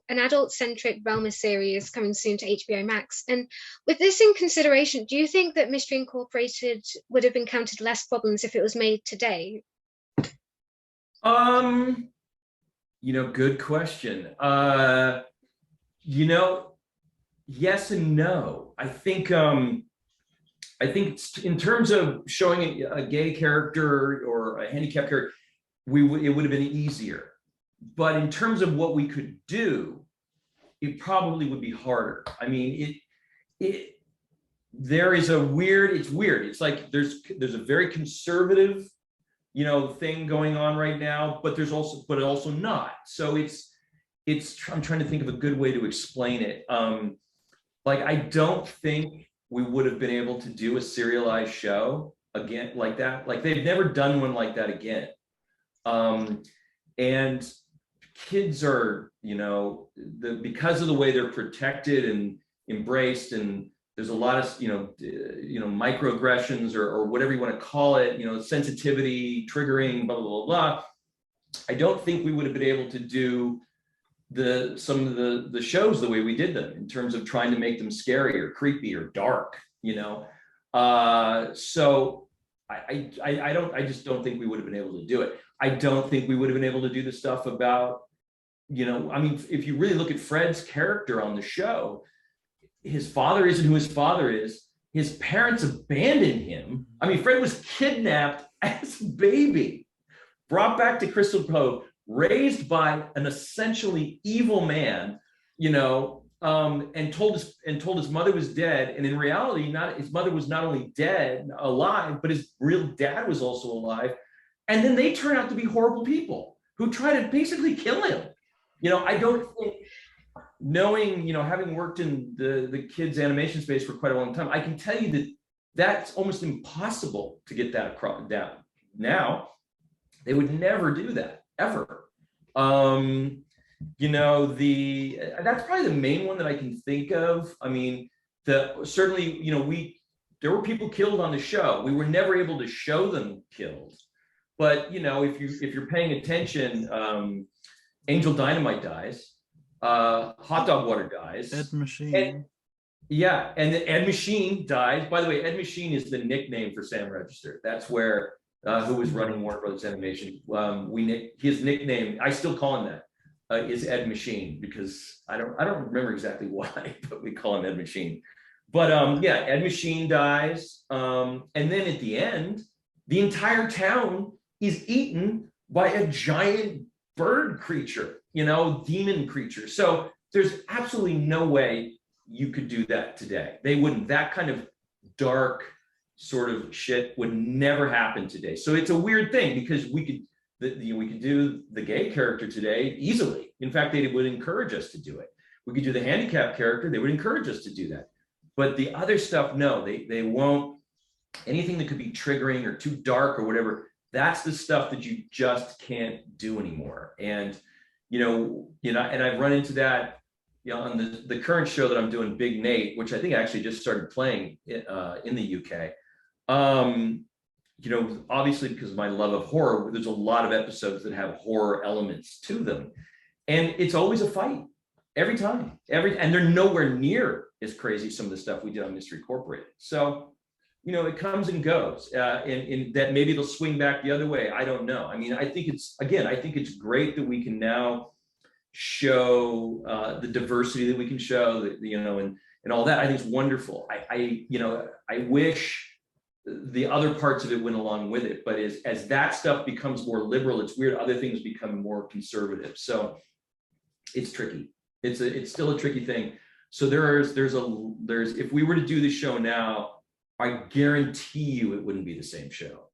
an adult-centric Velma series coming soon to HBO Max. And with this in consideration, do you think that Mystery Incorporated would have encountered less problems if it was made today? Good question. Yes and no. I think in terms of showing a gay character or a handicapped character, it would have been easier. But in terms of what we could do, it probably would be harder. I mean, there is it's weird. It's like there's a very conservative, thing going on right now, but also not. So I'm trying to think of a good way to explain it. Like, I don't think we would have been able to do a serialized show again like that. Like, they've never done one like that again. And kids are, because of the way they're protected and embraced, and there's a lot of, microaggressions or whatever you want to call it, sensitivity, triggering, blah, blah, blah, blah. I don't think we would have been able to do some of the shows the way we did them in terms of trying to make them scary or creepy or dark, so I just don't think we would have been able to do it. I don't think we would have been able to do the stuff about, if you really look at Fred's character on the show, his father isn't who his father is. His parents abandoned him. Fred was kidnapped as a baby, brought back to Crystal Cove, raised by an essentially evil man, and told his mother was dead. And in reality, his mother was not only alive, but his real dad was also alive. And then they turn out to be horrible people who try to basically kill him. I don't think, knowing, having worked in the kids animation space for quite a long time, I can tell you that that's almost impossible to get that down. Now, they would never do that, ever. That's probably the main one that I can think of. Certainly, there were people killed on the show. We were never able to show them killed. But, if you're paying attention, Angel Dynamite dies. Hot Dog Water dies. Ed Machine. And then Ed Machine dies. By the way, Ed Machine is the nickname for Sam Register. That's where who was running Warner Brothers Animation. His nickname, I still call him that, is Ed Machine, because I don't remember exactly why, but we call him Ed Machine. But Ed Machine dies, and then at the end, the entire town is eaten by a giant bird creature, demon creature. So there's absolutely no way you could do that today. They wouldn't. That kind of dark sort of shit would never happen today. So it's a weird thing, because we could do the gay character today easily. In fact, they would encourage us to do it. We could do the handicapped character. They would encourage us to do that. But the other stuff, no, they won't. Anything that could be triggering or too dark or whatever, that's the stuff that you just can't do anymore. And and I've run into that on the current show that I'm doing, Big Nate, which I think I actually just started playing in the UK. Obviously, because of my love of horror, there's a lot of episodes that have horror elements to them, and it's always a fight every time. And they're nowhere near as crazy some of the stuff we did on Mystery Incorporated. So it comes and goes, and that maybe it'll swing back the other way. I don't know. I think it's great that we can now show the diversity that we can show, and all that. I think it's wonderful. I wish the other parts of it went along with it, but as that stuff becomes more liberal, it's weird, other things become more conservative. So it's tricky. It's still a tricky thing. So there's if we were to do the show now, I guarantee you it wouldn't be the same show.